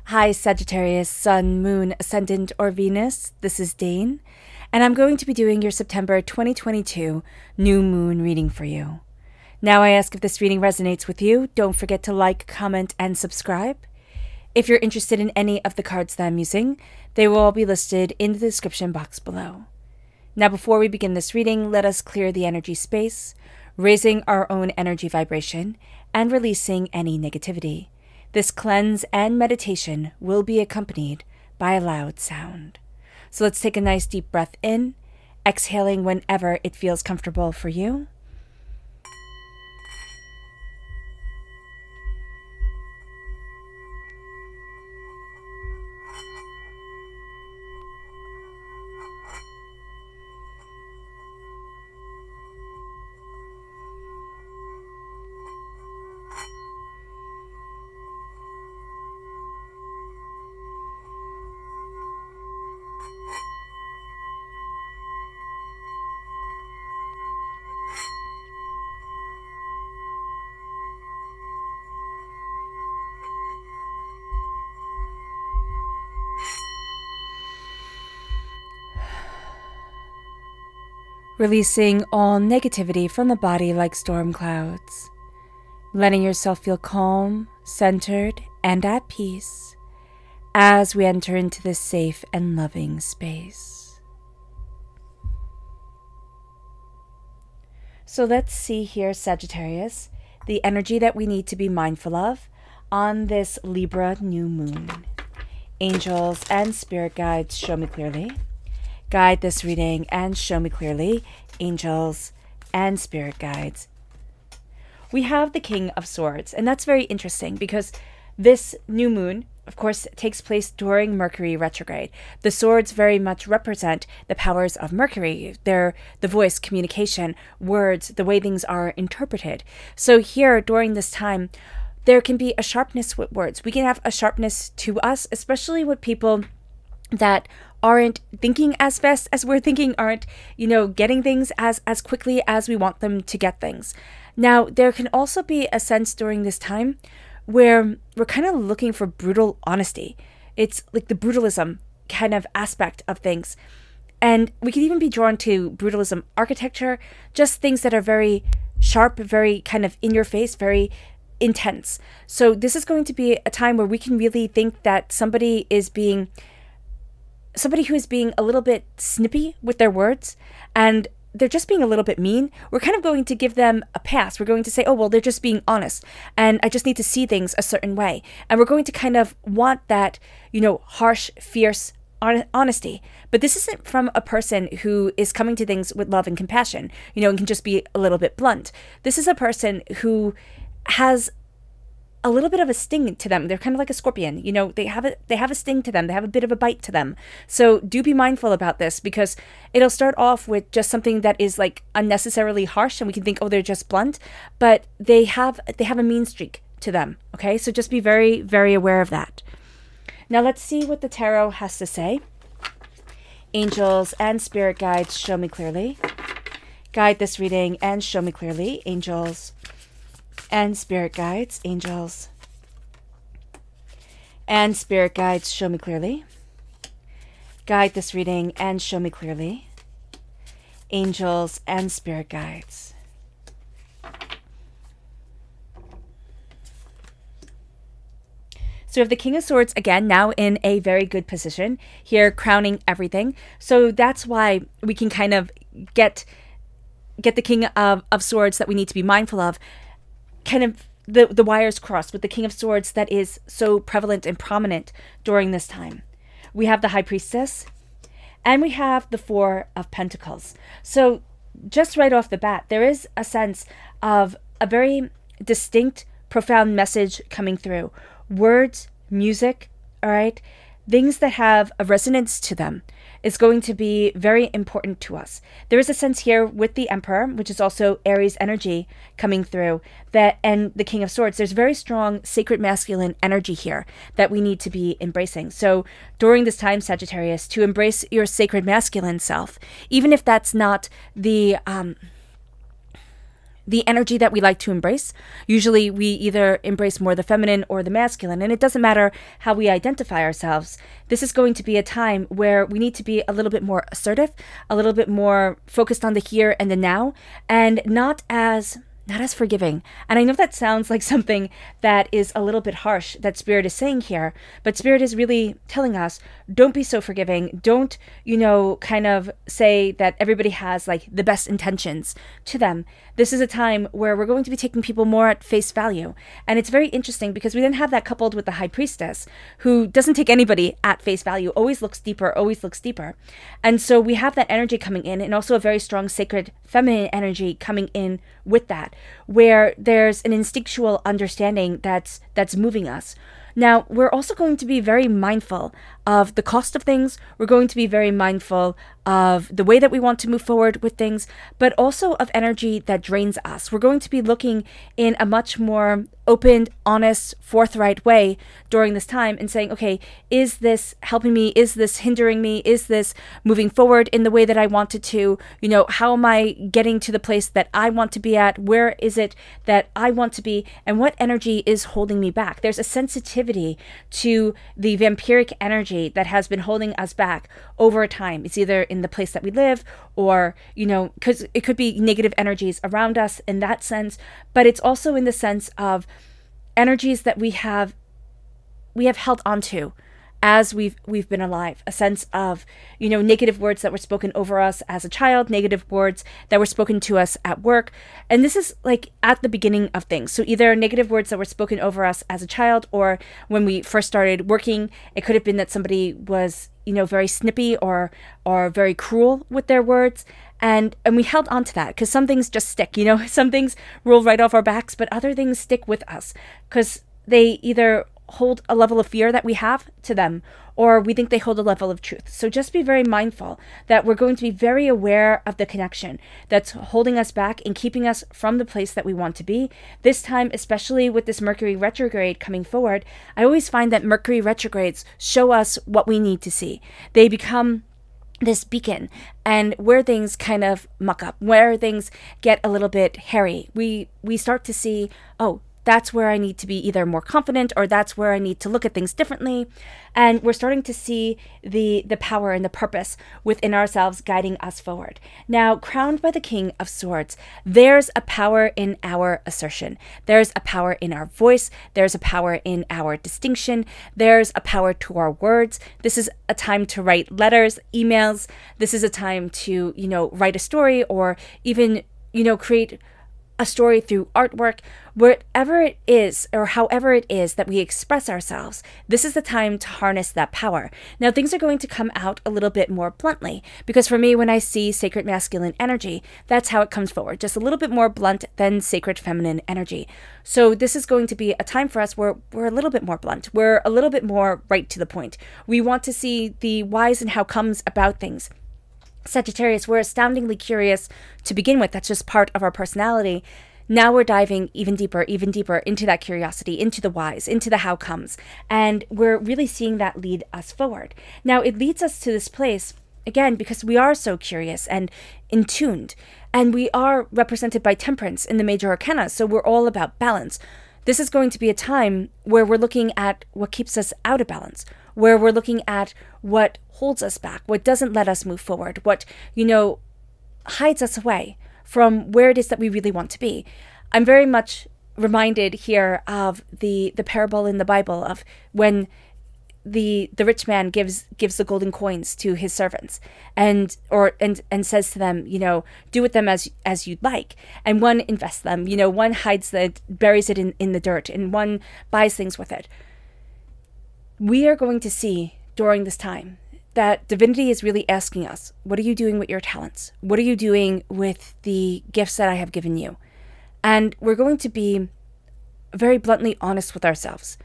Hi Sagittarius, Sun, Moon, Ascendant, or Venus. This is Dane, and I'm going to be doing your September 2022 New Moon reading for you. Now I ask if this reading resonates with you, don't forget to like, comment, and subscribe. If you're interested in any of the cards that I'm using, they will all be listed in the description box below. Now before we begin this reading, let us clear the energy space, raising our own energy vibration, and releasing any negativity. This cleanse and meditation will be accompanied by a loud sound. So let's take a nice deep breath in, exhaling whenever it feels comfortable for you. Releasing all negativity from the body like storm clouds. Letting yourself feel calm, centered, and at peace as we enter into this safe and loving space. So let's see here, Sagittarius, the energy that we need to be mindful of on this Libra new moon. Angels and spirit guides, show me clearly. Guide this reading and show me clearly, angels and spirit guides. We have the King of Swords, and that's very interesting because this new moon, of course, takes place during Mercury retrograde. The swords very much represent the powers of Mercury. They're the voice, communication, words, the way things are interpreted. So here, during this time, there can be a sharpness with words. We can have a sharpness to us, especially with people that aren't thinking as fast as we're thinking, aren't, getting things as quickly as we want them to get things. Now, there can also be a sense during this time where we're kind of looking for brutal honesty. It's like the brutalism kind of aspect of things. And we can even be drawn to brutalism architecture, just things that are very sharp, very kind of in your face, very intense. So this is going to be a time where we can really think that somebody who is being a little bit snippy with their words and they're just being a little bit mean, we're kind of going to give them a pass. We're going to say, oh, well, they're just being honest and I just need to see things a certain way. And we're going to kind of want that, harsh, fierce honesty. But this isn't from a person who is coming to things with love and compassion, and can just be a little bit blunt. This is a person who has a little bit of a sting to them. They're kind of like a scorpion. They have a sting to them. They have a bit of a bite to them. So do be mindful about this because it'll start off with just something that is like unnecessarily harsh and we can think, oh, they're just blunt, but they have a mean streak to them. Okay. So just be very, very aware of that. Now let's see what the tarot has to say. Angels and spirit guides, show me clearly. Guide this reading and show me clearly, angels and spirit guides, angels and spirit guides, show me clearly. Guide this reading and show me clearly, angels and spirit guides. So we have the King of Swords again, now in a very good position here, crowning everything. So that's why we can kind of get the King of Swords that we need to be mindful of, kind of the wires crossed with the King of Swords that is so prevalent and prominent during this time. We have the High Priestess and we have the Four of Pentacles. So just right off the bat, there is a sense of a very distinct, profound message coming through. Words, music, all right, things that have a resonance to them is going to be very important to us. There is a sense here with the Emperor, which is also Aries energy coming through, and the King of Swords. There's very strong sacred masculine energy here that we need to be embracing. So during this time, Sagittarius, to embrace your sacred masculine self, even if that's not the the energy that we like to embrace. Usually we either embrace more the feminine or the masculine, and it doesn't matter how we identify ourselves. This is going to be a time where we need to be a little bit more assertive, a little bit more focused on the here and the now, and not as forgiving. And I know that sounds like something that is a little bit harsh that Spirit is saying here, but Spirit is really telling us, don't be so forgiving. Don't, kind of say that everybody has like the best intentions to them. This is a time where we're going to be taking people more at face value. And it's very interesting because we then have that coupled with the High Priestess, who doesn't take anybody at face value, always looks deeper, always looks deeper. And so we have that energy coming in, and also a very strong sacred feminine energy coming in with that, where there's an instinctual understanding that's moving us. Now, we're also going to be very mindful of the cost of things. We're going to be very mindful of the way that we want to move forward with things, but also of energy that drains us. We're going to be looking in a much more open, honest, forthright way during this time and saying, okay, is this helping me? Is this hindering me? Is this moving forward in the way that I wanted to? How am I getting to the place that I want to be at? Where is it that I want to be? And what energy is holding me back? There's a sensitivity to the vampiric energy that has been holding us back over time. It's either in the place that we live or, because it could be negative energies around us in that sense, but it's also in the sense of energies that we have held onto as we've been alive. A sense of, negative words that were spoken over us as a child, negative words that were spoken to us at work. And this is like at the beginning of things. So either negative words that were spoken over us as a child, or when we first started working, it could have been that somebody was, very snippy or very cruel with their words. And we held on to that because some things just stick, some things roll right off our backs, but other things stick with us because they either hold a level of fear that we have to them, or we think they hold a level of truth. So just be very mindful that we're going to be very aware of the connection that's holding us back and keeping us from the place that we want to be. This time, especially with this Mercury retrograde coming forward, I always find that Mercury retrogrades show us what we need to see. They become this beacon, and where things kind of muck up, where things get a little bit hairy, we start to see, oh, that's where I need to be either more confident, or that's where I need to look at things differently. And we're starting to see the power and the purpose within ourselves guiding us forward. Now, crowned by the King of Swords, there's a power in our assertion. There's a power in our voice. There's a power in our distinction. There's a power to our words. This is a time to write letters, emails. This is a time to, write a story, or even, create a story through artwork. Whatever it is, or however it is that we express ourselves, this is the time to harness that power. Now, things are going to come out a little bit more bluntly, because for me, when I see sacred masculine energy, that's how it comes forward, just a little bit more blunt than sacred feminine energy. So this is going to be a time for us where we're a little bit more blunt. We're a little bit more right to the point. We want to see the whys and how comes about things. Sagittarius, we're astoundingly curious to begin with. That's just part of our personality. Now we're diving even deeper into that curiosity, into the whys, into the how comes. And we're really seeing that lead us forward. Now, it leads us to this place, again, because we are so curious and in tuned. And we are represented by Temperance in the major arcana, so we're all about balance. This is going to be a time where we're looking at what keeps us out of balance, where we're looking at what holds us back, what doesn't let us move forward, what, hides us away from where it is that we really want to be. I'm very much reminded here of the parable in the Bible of when the rich man gives the golden coins to his servants and says to them, do with them as you'd like. And one invests them, one buries it in the dirt, and one buys things with it. We are going to see during this time that divinity is really asking us, what are you doing with your talents? What are you doing with the gifts that I have given you? And we're going to be very bluntly honest with ourselves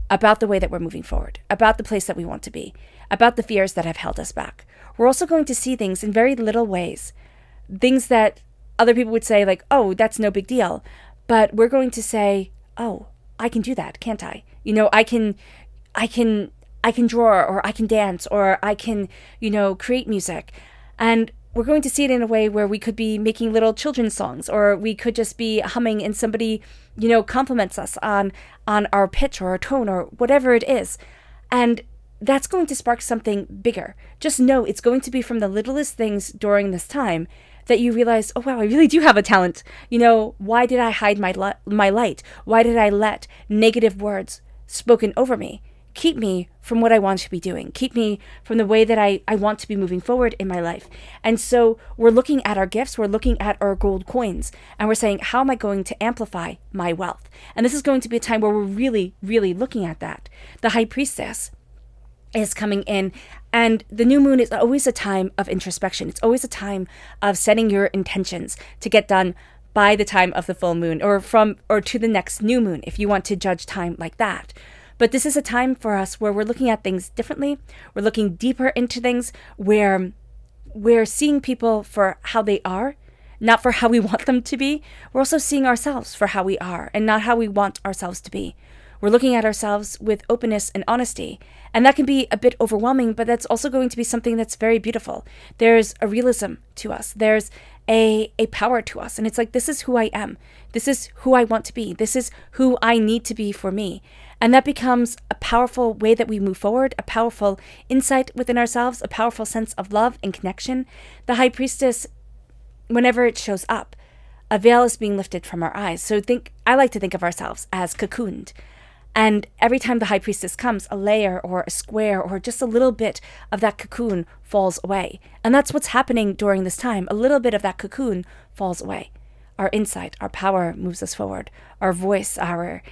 about the way that we're moving forward, about the place that we want to be, about the fears that have held us back. We're also going to see things in very little ways, things that other people would say like, oh, that's no big deal. But we're going to say, oh, I can do that, can't I? I can draw, or I can dance, or I can, create music. And we're going to see it in a way where we could be making little children's songs, or we could just be humming and somebody, compliments us on our pitch or our tone or whatever it is. And that's going to spark something bigger. Just know it's going to be from the littlest things during this time that you realize, oh, wow, I really do have a talent. Why did I hide my light? Why did I let negative words spoken over me keep me from what I want to be doing, keep me from the way that I want to be moving forward in my life? And so we're looking at our gifts, we're looking at our gold coins, and we're saying, how am I going to amplify my wealth? And this is going to be a time where we're really, really looking at that. The High Priestess is coming in, and the new moon is always a time of introspection. It's always a time of setting your intentions to get done by the time of the full moon, or to the next new moon, if you want to judge time like that. But this is a time for us where we're looking at things differently. We're looking deeper into things, where we're seeing people for how they are, not for how we want them to be. We're also seeing ourselves for how we are and not how we want ourselves to be. We're looking at ourselves with openness and honesty. And that can be a bit overwhelming, but that's also going to be something that's very beautiful. There's a realism to us. There's a power to us. And it's like, this is who I am. This is who I want to be. This is who I need to be for me. And that becomes a powerful way that we move forward, a powerful insight within ourselves, a powerful sense of love and connection. The High Priestess, whenever it shows up, a veil is being lifted from our eyes. So I like to think of ourselves as cocooned. And every time the High Priestess comes, a layer or a square or just a little bit of that cocoon falls away. And that's what's happening during this time. A little bit of that cocoon falls away. Our insight, our power moves us forward. Our voice, our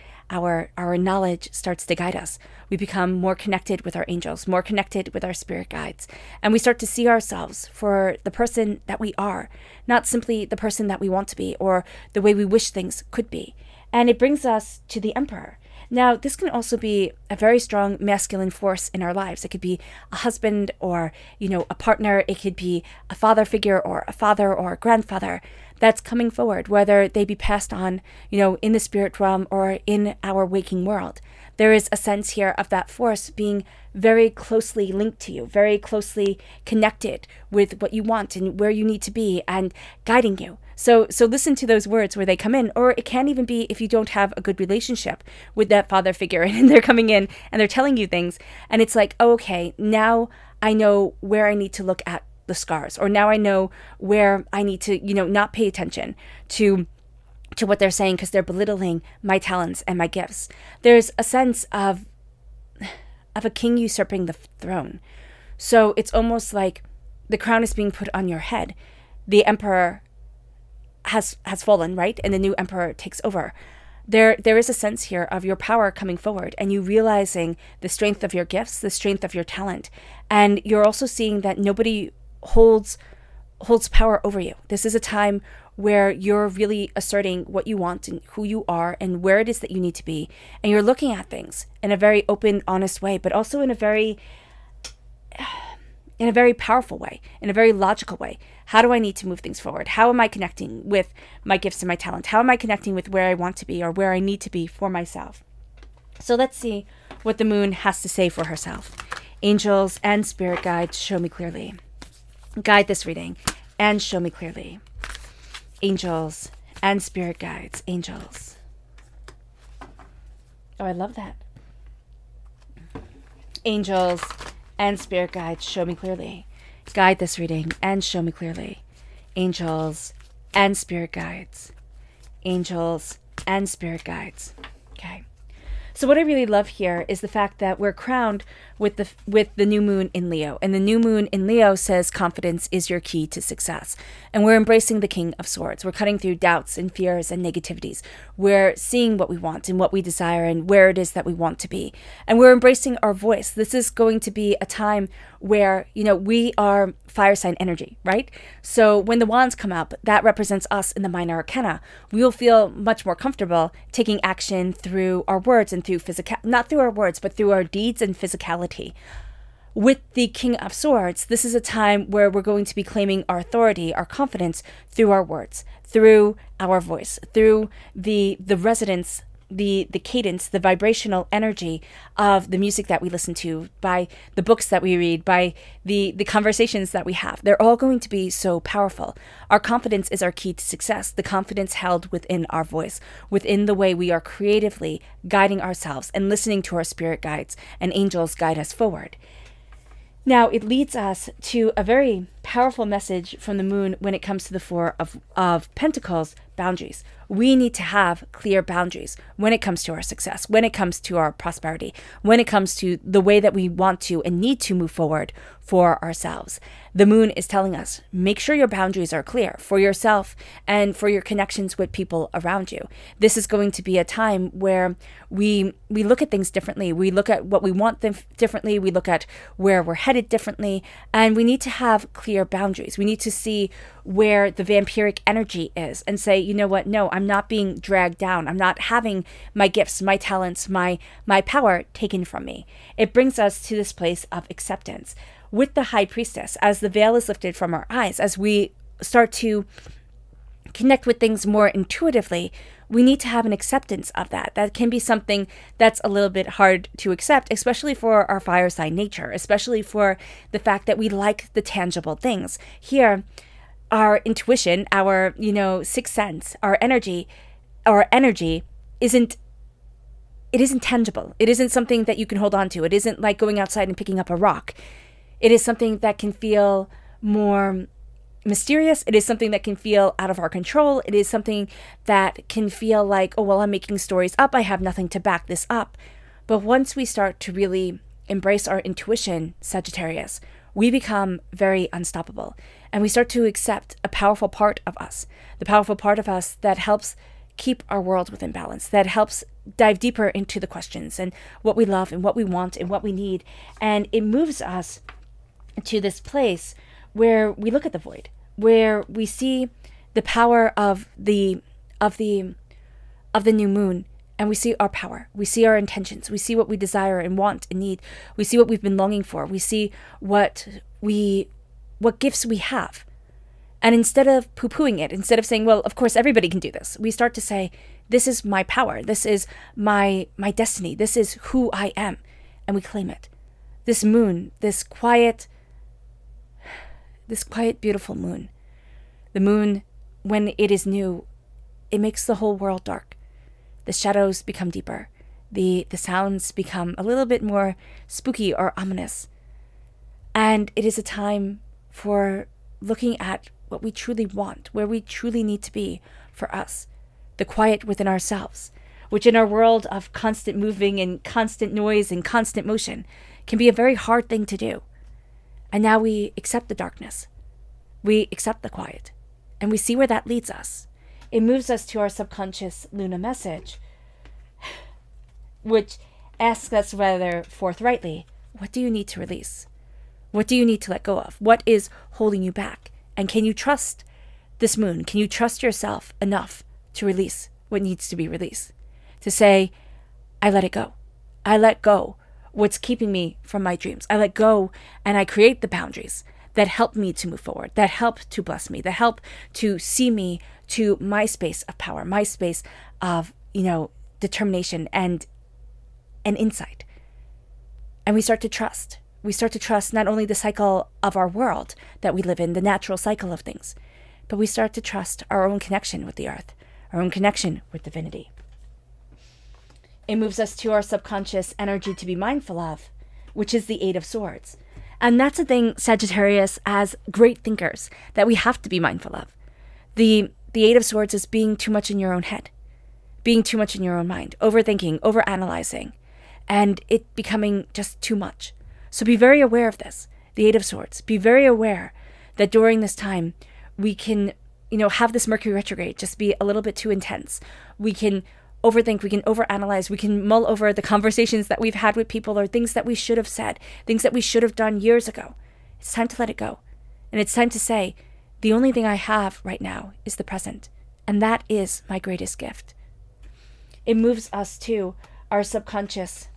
knowledge starts to guide us. We become more connected with our angels, more connected with our spirit guides. And we start to see ourselves for the person that we are, not simply the person that we want to be or the way we wish things could be. And it brings us to the Emperor. Now, this can also be a very strong masculine force in our lives. It could be a husband or, a partner. It could be a father figure or a father or a grandfather that's coming forward, whether they be passed on, in the spirit realm or in our waking world. There is a sense here of that force being very closely linked to you, very closely connected with what you want and where you need to be and guiding you. So listen to those words where they come in, or it can even be if you don't have a good relationship with that father figure and they're coming in and they're telling you things and it's like, oh, okay, now I know where I need to look at the scars, or now I know where I need to, not pay attention to what they're saying because they're belittling my talents and my gifts. There's a sense of a king usurping the throne. So it's almost like the crown is being put on your head. The emperor has fallen, right? And the new emperor takes over. There is a sense here of your power coming forward and you realizing the strength of your gifts, the strength of your talent. And you're also seeing that nobody holds power over you. This is a time where you're really asserting what you want and who you are and where it is that you need to be. And you're looking at things in a very open, honest way, but also in a very powerful way, in a very logical way. How do I need to move things forward? How am I connecting with my gifts and my talent? How am I connecting with where I want to be or where I need to be for myself? So let's see what the moon has to say for herself. Angels and spirit guides, show me clearly. Guide this reading and show me clearly. Angels and spirit guides, angels. Oh, I love that. Angels and spirit guides, show me clearly. Guide this reading and show me clearly. Angels and spirit guides. Angels and spirit guides. Okay. So what I really love here is the fact that we're crowned with the new moon in Leo. And the new moon in Leo says confidence is your key to success. And we're embracing the King of Swords. We're cutting through doubts and fears and negativities. We're seeing what we want and what we desire and where it is that we want to be. And we're embracing our voice. This is going to be a time where, we are fire sign energy, right? So when the wands come up, that represents us in the minor arcana. We will feel much more comfortable taking action through our words and through not through our words, but through our deeds and physicality. With the King of Swords, this is a time where we're going to be claiming our authority, our confidence through our words, through our voice, through the resonance the cadence, the vibrational energy of the music that we listen to, by the books that we read, by the conversations that we have. They're all going to be so powerful. Our confidence is our key to success. The confidence held within our voice, within the way we are creatively guiding ourselves and listening to our spirit guides and angels guide us forward. Now, it leads us to a very powerful message from the moon when it comes to the Four of Pentacles, boundaries. We need to have clear boundaries when it comes to our success, when it comes to our prosperity, when it comes to the way that we want to and need to move forward for ourselves. The moon is telling us, make sure your boundaries are clear for yourself and for your connections with people around you. This is going to be a time where we look at things differently. We look at what we want them differently. We look at where we're headed differently. And we need to have clear boundaries. We need to see where the vampiric energy is and say, you know what? No, I'm not being dragged down. I'm not having my gifts, my talents, my power taken from me. It brings us to this place of acceptance. With the High Priestess, as the veil is lifted from our eyes, as we start to connect with things more intuitively, we need to have an acceptance of that. That can be something that's a little bit hard to accept, especially for our fire sign nature, especially for the fact that we like the tangible things. Here, our intuition, our, sixth sense, our energy isn't tangible. It isn't something that you can hold on to. It isn't like going outside and picking up a rock. It is something that can feel more mysterious. It is something that can feel out of our control. It is something that can feel like, oh, well, I'm making stories up. I have nothing to back this up. But once we start to really embrace our intuition, Sagittarius, we become very unstoppable. And we start to accept a powerful part of us, the powerful part of us that helps keep our world within balance, that helps dive deeper into the questions and what we love and what we want and what we need. And it moves us to this place where we look at the void, where we see the power of the new moon, and we see our power, we see our intentions, we see what we desire and want and need, we see what we've been longing for, we see what gifts we have. And instead of poo-pooing it, instead of saying, well, of course everybody can do this, we start to say, this is my power, this is my destiny, this is who I am, and we claim it. This moon, this quiet, beautiful moon. The moon, when it is new, it makes the whole world dark. The shadows become deeper. The sounds become a little bit more spooky or ominous. And it is a time for looking at what we truly want, where we truly need to be for us. The quiet within ourselves, which in our world of constant moving and constant noise and constant motion can be a very hard thing to do. And now we accept the darkness. We accept the quiet. And we see where that leads us. It moves us to our subconscious Luna message, which asks us rather forthrightly, what do you need to release? What do you need to let go of? What is holding you back? And can you trust this moon? Can you trust yourself enough to release what needs to be released? To say, I let it go. I let go what's keeping me from my dreams. I let go and I create the boundaries that help me to move forward, that help to bless me, that help to see me to my space of power, my space of, determination and insight. And we start to trust. We start to trust not only the cycle of our world that we live in, the natural cycle of things, but we start to trust our own connection with the earth, our own connection with divinity. It moves us to our subconscious energy to be mindful of, which is the Eight of Swords. And that's a thing, Sagittarius, as great thinkers, that we have to be mindful of. The Eight of Swords is being too much in your own head, being too much in your own mind, overthinking, overanalyzing, and it becoming just too much. So be very aware of this, the Eight of Swords. Be very aware that during this time, we can, have this Mercury retrograde just be a little bit too intense. We can overthink, we can overanalyze, we can mull over the conversations that we've had with people or things that we should have said, things that we should have done years ago. It's time to let it go. And it's time to say, the only thing I have right now is the present. And that is my greatest gift. It moves us to our subconscious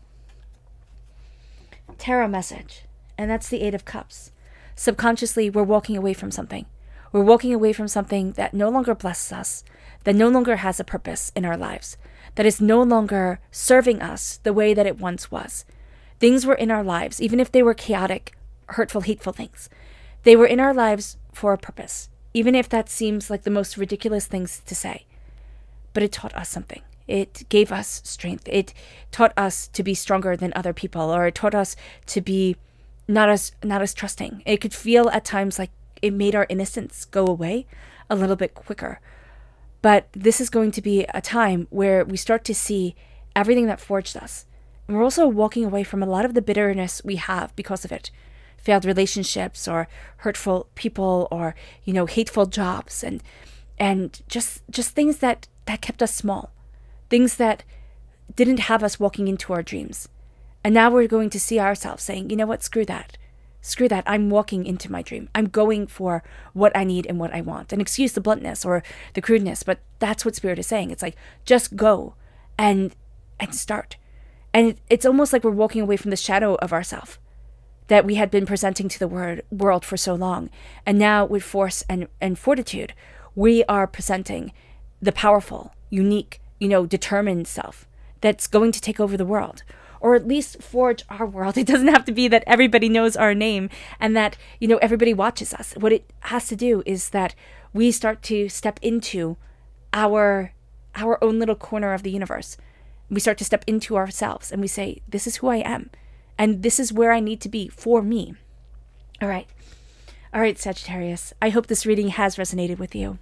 tarot message. And that's the Eight of Cups. Subconsciously, we're walking away from something. We're walking away from something that no longer blesses us, that no longer has a purpose in our lives, that is no longer serving us the way that it once was. Things were in our lives, even if they were chaotic, hurtful, hateful things. They were in our lives for a purpose, even if that seems like the most ridiculous things to say. But it taught us something. It gave us strength. It taught us to be stronger than other people, or it taught us to be not as trusting. It could feel at times like it made our innocence go away a little bit quicker. But this is going to be a time where we start to see everything that forged us. And we're also walking away from a lot of the bitterness we have because of it. Failed relationships, or hurtful people, or, hateful jobs, and just things that kept us small. Things that didn't have us walking into our dreams. And now we're going to see ourselves saying, you know what, screw that. Screw that. I'm walking into my dream. I'm going for what I need and what I want. And excuse the bluntness or the crudeness, but that's what Spirit is saying. It's like, just go and start. And it's almost like we're walking away from the shadow of ourselves that we had been presenting to the world for so long. And now with force and fortitude, we are presenting the powerful, unique, determined self that's going to take over the world, or at least forge our world. It doesn't have to be that everybody knows our name and that, everybody watches us. What it has to do is that we start to step into our own little corner of the universe. We start to step into ourselves and we say, this is who I am. And this is where I need to be for me. All right, Sagittarius. I hope this reading has resonated with you.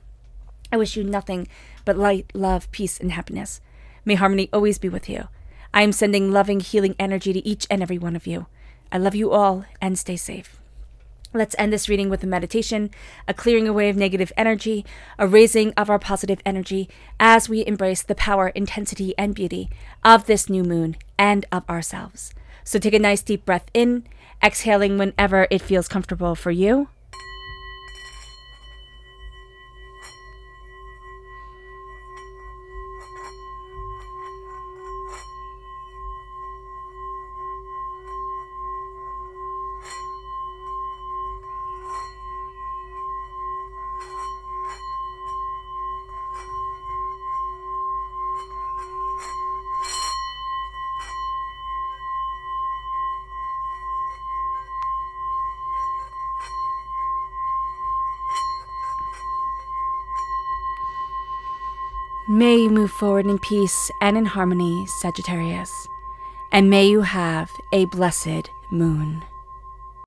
I wish you nothing but light, love, peace, and happiness. May harmony always be with you. I am sending loving, healing energy to each and every one of you. I love you all, and stay safe. Let's end this reading with a meditation, a clearing away of negative energy, a raising of our positive energy as we embrace the power, intensity, and beauty of this new moon and of ourselves. So take a nice deep breath in, exhaling whenever it feels comfortable for you. May you move forward in peace and in harmony, Sagittarius, and may you have a blessed moon.